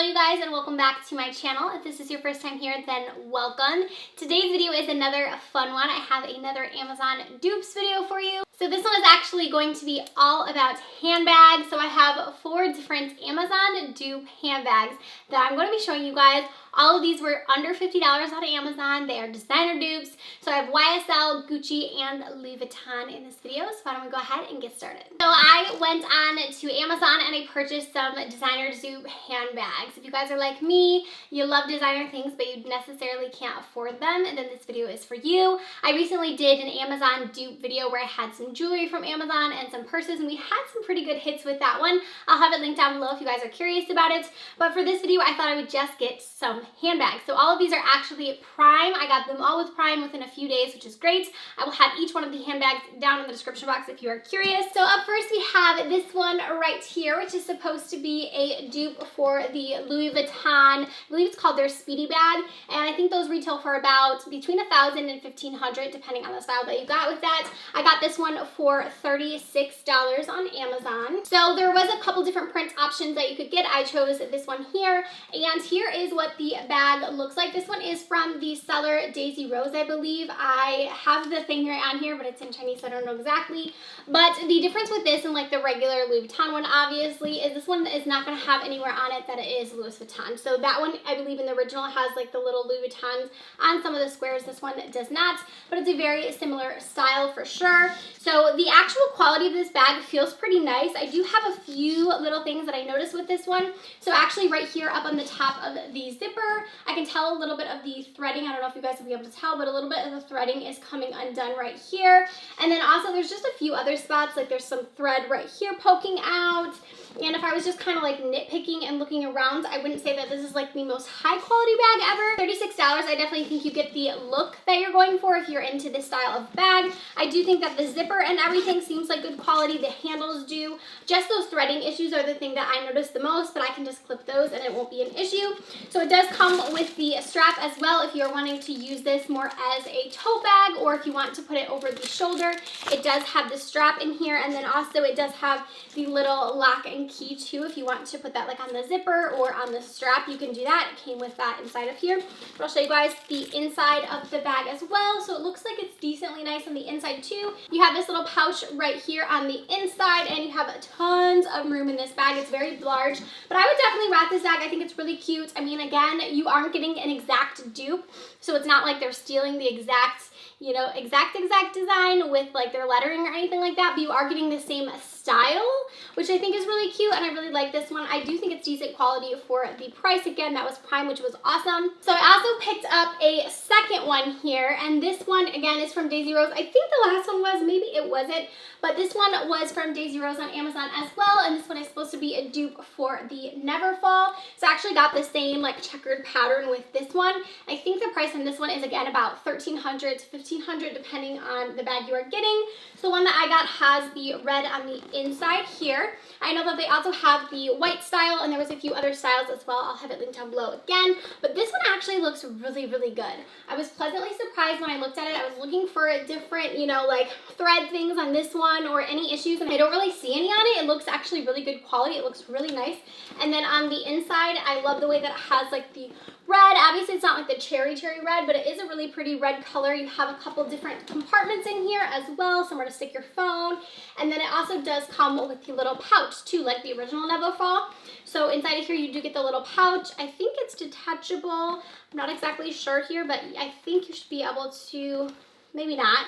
Hello you guys and welcome back to my channel. If this is your first time here, then welcome. Today's video is another fun one. I have another Amazon dupes video for you. So this one is actually going to be all about handbags. So I have 4 different Amazon dupe handbags that I'm going to be showing you guys. All of these were under $50 on Amazon. They are designer dupes. So I have YSL, Gucci, and Louboutin in this video. So why don't we go ahead and get started. So I went on to Amazon and I purchased some designer dupe handbags. If you guys are like me, you love designer things, but you necessarily can't afford them, and then this video is for you. I recently did an Amazon dupe video where I had some jewelry from Amazon and some purses, and we had some pretty good hits with that one. I'll have it linked down below if you guys are curious about it. But for this video, I thought I would just get some handbags. So all of these are actually Prime. I got them all with Prime within a few days, which is great. I will have each one of the handbags down in the description box if you are curious. So up first we have this one right here, which is supposed to be a dupe for the Louis Vuitton, I believe it's called their Speedy bag, and I think those retail for about between $1,000 and $1,500 depending on the style that you got with that. I got this one for $36 on Amazon. So there was a couple different print options that you could get. I chose this one here, and here is what the bag looks like. This one is from the seller Daisy Rose, I believe. I have the thing right on here, but it's in Chinese, so I don't know exactly. But the difference with this and like the regular Louis Vuitton one, obviously, is this one is not going to have anywhere on it that it is Louis Vuitton. So that one, I believe in the original, has like the little Louis Vuittons on some of the squares. This one does not, but it's a very similar style for sure. So the actual quality of this bag feels pretty nice. I do have a few little things that I noticed with this one. So actually right here up on the top of the zipper, I can tell a little bit of the threading. I don't know if you guys will be able to tell, but a little bit of the threading is coming undone right here. And then also there's just a few other spots, like there's some thread right here poking out. And if I was just kind of like nitpicking and looking around, I wouldn't say that this is like the most high quality bag ever. $36, I definitely think you get the look that you're going for if you're into this style of bag. I do think that the zipper and everything seems like good quality. The handles do. Just those threading issues are the thing that I noticed the most, but I can just clip those and it won't be an issue. So it does come with the strap as well if you're wanting to use this more as a tote bag, or if you want to put it over the shoulder. It does have the strap in here, and then also it does have the little lock and key too. If you want to put that like on the zipper or on the strap, you can do that. It came with that inside of here. But I'll show you guys the inside of the bag as well. So it looks like it's decently nice on the inside too. You have this little pouch right here on the inside, and you have tons of room in this bag. It's very large, but I would definitely rock this bag. I think it's really cute. I mean, again, you aren't getting an exact dupe, so it's not like they're stealing the exact, you know, exact design with like their lettering or anything like that, but you are getting the same style, which I think is really cute, and I really like this one. I do think it's decent quality for the price. Again, that was Prime, which was awesome. So I also picked up a second one here, and this one again is from Daisy Rose. I think the last one was, maybe it wasn't, but this one was from Daisy Rose on Amazon as well, and this one is supposed to be a dupe for the Neverfull. So I actually got the same like checkered pattern with this one. I think the price on this one is again about $1,300 to $1,500 depending on the bag you are getting. So the one that I got has the red on the inside here. I know that they also have the white style, and there was a few other styles as well. I'll have it linked down below again, but this one actually looks really, really good. I was pleasantly surprised when I looked at it. I was looking for a different, you know, like thread things on this one or any issues, and I don't really see any on it. It looks actually really good quality. It looks really nice. And then on the inside, I love the way that it has like the red. Obviously it's not like the cherry red, but it is a really pretty red color. You have a couple different compartments in here as well, somewhere to stick your phone. And then it also does come with the little pouch too, like the original Neverfull. So inside of here you do get the little pouch. I think it's detachable. I'm not exactly sure here, but I think you should be able to, maybe not.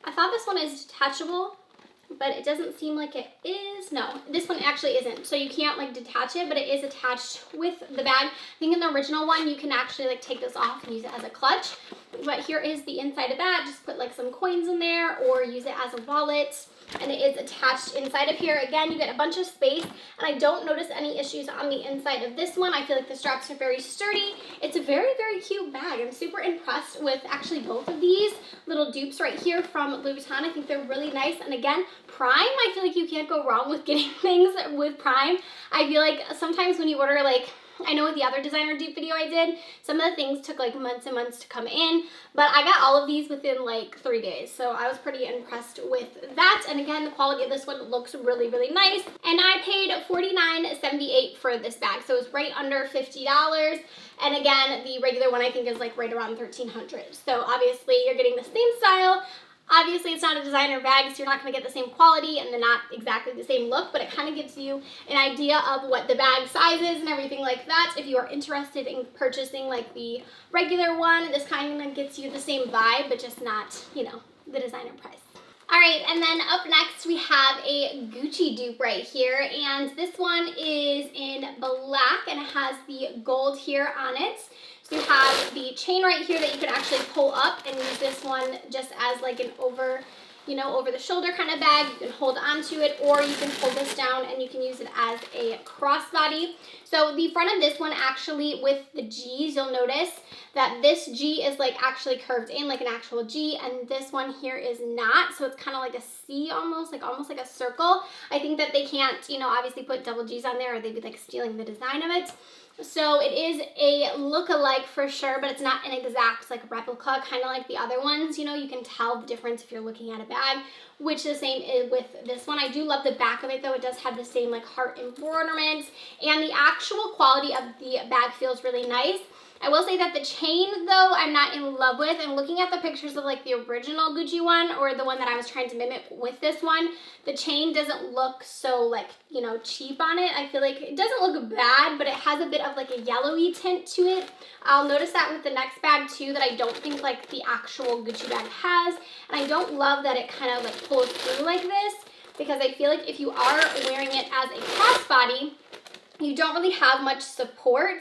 I thought this one is detachable, but it doesn't seem like it is. No, this one actually isn't. So you can't like detach it, but it is attached with the bag. I think in the original one, you can actually like take this off and use it as a clutch. But here is the inside of that. Just put like some coins in there or use it as a wallet. And it is attached inside of here. Again, you get a bunch of space, and I don't notice any issues on the inside of this one. I feel like the straps are very sturdy. It's a very, very cute bag. I'm super impressed with actually both of these little dupes right here from Louboutin. I think they're really nice. And again, Prime, I feel like you can't go wrong with getting things with Prime. I feel like sometimes when you order like I know with the other designer dupe video I did, some of the things took like months and months to come in, but I got all of these within like 3 days. So I was pretty impressed with that. And again, the quality of this one looks really, really nice. And I paid $49.78 for this bag. So it was right under $50. And again, the regular one I think is like right around $1,300. So obviously you're getting the same style. Obviously, it's not a designer bag, so you're not going to get the same quality and they're not exactly the same look, but it kind of gives you an idea of what the bag size is and everything like that. If you are interested in purchasing like the regular one, this kind of gets you the same vibe, but just not, you know, the designer price. All right, and then up next we have a Gucci dupe right here, and this one is in black and it has the gold here on it. So you have the chain right here that you can actually pull up and use this one just as like an over the shoulder kind of bag. You can hold onto it, or you can pull this down and you can use it as a crossbody. So the front of this one actually with the G's, you'll notice that this G is like actually curved in like an actual G, and this one here is not. So it's kind of like a C almost like a circle. I think that they can't, you know, obviously put double G's on there or they'd be like stealing the design of it. So it is a look-alike for sure, but it's not an exact like replica, kind of like the other ones. You know, you can tell the difference if you're looking at a bag, which the same is with this one. I do love the back of it though. It does have the same like heart embroiderment, and the actual quality of the bag feels really nice. I will say that the chain though, I'm not in love with, and looking at the pictures of like the original Gucci one or the one that I was trying to mimic with this one, the chain doesn't look so like, you know, cheap on it. I feel like it doesn't look bad, but it has a bit of like a yellowy tint to it. I'll notice that with the next bag too, that I don't think like the actual Gucci bag has, and I don't love that it kind of like pulls through like this, because I feel like if you are wearing it as a crossbody, you don't really have much support.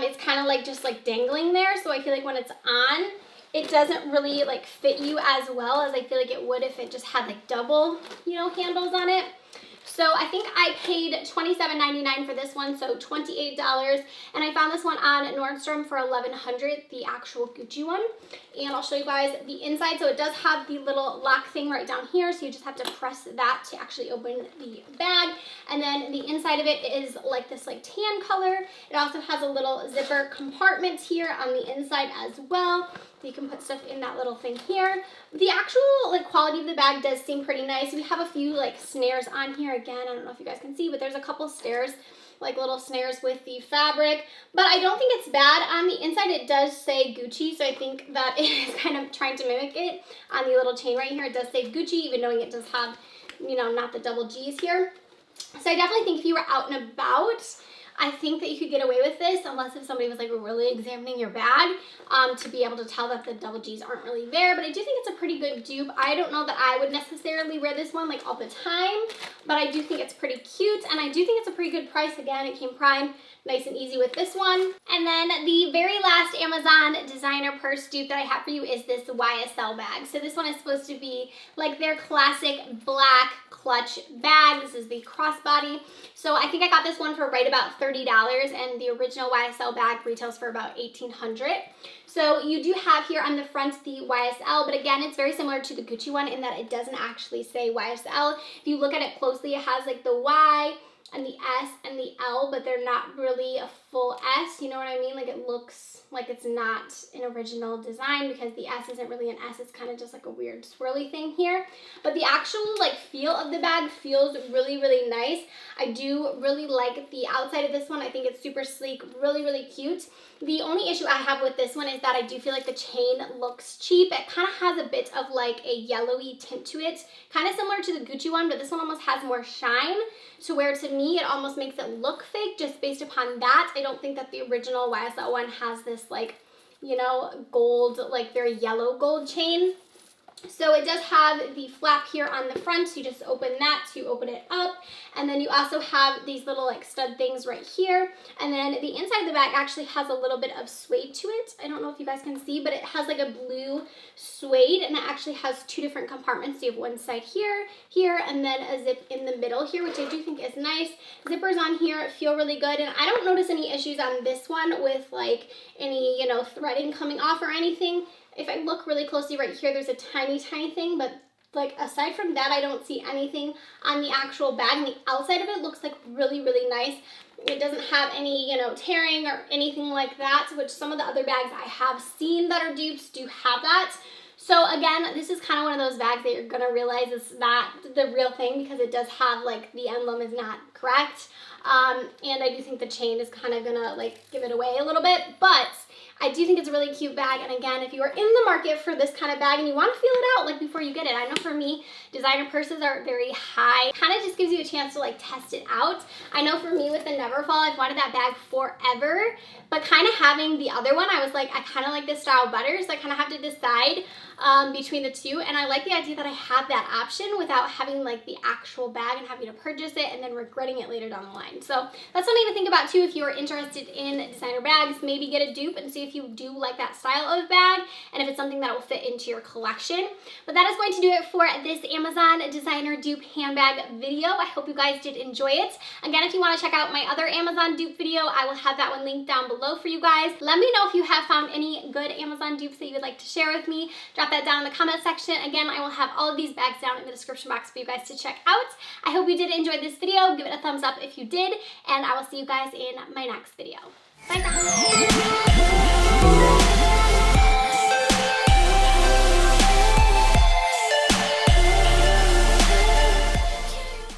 It's kind of like just like dangling there, so I feel like when it's on, it doesn't really like fit you as well as I feel like it would if it just had like double, you know, handles on it. So I think I paid $27.99 for this one, so $28, and I found this one on Nordstrom for $1,100, the actual Gucci one. And I'll show you guys the inside. So it does have the little lock thing right down here, so you just have to press that to actually open the bag. And then the inside of it is like this like tan color. It also has a little zipper compartment here on the inside as well. You can put stuff in that little thing here. The actual like quality of the bag does seem pretty nice. We have a few like snares on here. Again, I don't know if you guys can see, but there's a couple snares, like little snares with the fabric. But I don't think it's bad. On the inside, it does say Gucci, so I think that it is kind of trying to mimic it. On the little chain right here, it does say Gucci, even knowing it does have, you know, not the double G's here. So I definitely think if you were out and about, I think that you could get away with this, unless if somebody was like really examining your bag, to be able to tell that the double G's aren't really there. But I do think it's a pretty good dupe. I don't know that I would necessarily wear this one like all the time, but I do think it's pretty cute, and I do think it's a pretty good price. Again, it came prime, nice and easy with this one. And then the very last Amazon designer purse dupe that I have for you is this YSL bag. So this one is supposed to be like their classic black clutch bag. This is the crossbody. So I think I got this one for right about $30, and the original YSL bag retails for about $1,800. So you do have here on the front the YSL, but again, it's very similar to the Gucci one in that it doesn't actually say YSL. If you look at it closely, it has like the Y and the S and the L, but they're not really a full S, you know what I mean? Like it looks like it's not an original design because the S isn't really an S, it's kind of just like a weird swirly thing here. But the actual like feel of the bag feels really, really nice. I do really like the outside of this one. I think it's super sleek, really, really cute. The only issue I have with this one is that I do feel like the chain looks cheap. It kind of has a bit of like a yellowy tint to it, kind of similar to the Gucci one, but this one almost has more shine, to where to me it almost makes it look fake just based upon that. I don't think that the original YSL one has this like, you know, gold, like very yellow gold chain. So it does have the flap here on the front, so you just open that to open it up. And then you also have these little like stud things right here. And then the inside of the bag actually has a little bit of suede to it. I don't know if you guys can see, but it has like a blue suede, and it actually has two different compartments. So you have one side here, and then a zip in the middle here, which I do think is nice. Zippers on here feel really good, and I don't notice any issues on this one with like any, you know, threading coming off or anything. If I look really closely right here, there's a tiny, tiny thing, but like aside from that, I don't see anything on the actual bag, and the outside of it looks like really, really nice. It doesn't have any, you know, tearing or anything like that, which some of the other bags I have seen that are dupes do have that. So again, this is kind of one of those bags that you're gonna realize it's not the real thing because it does have like the emblem is not correct. And I do think the chain is kind of gonna like give it away a little bit, but I do think it's a really cute bag. And again, if you are in the market for this kind of bag and you want to feel it out like before you get it, I know for me, designer purses are very high. Kind of just gives you a chance to like test it out. I know for me with the Neverfull, I've wanted that bag forever, but kind of having the other one, I was like, I kind of like this style better, so I kind of have to decide between the two. And I like the idea that I have that option without having like the actual bag and having to purchase it and then regretting it later down the line. So that's something to think about too if you're interested in designer bags. Maybe get a dupe and see if you do like that style of bag and if it's something that will fit into your collection. But that is going to do it for this Amazon designer dupe handbag video. I hope you guys did enjoy it. Again, if you want to check out my other Amazon dupe video, I will have that one linked down below for you guys. Let me know if you have found any good Amazon dupes that you would like to share with me. Drop that down in the comment section. Again, I will have all of these bags down in the description box for you guys to check out. I hope you did enjoy this video. Give it a thumbs up if you did, and I will see you guys in my next video. Bye guys!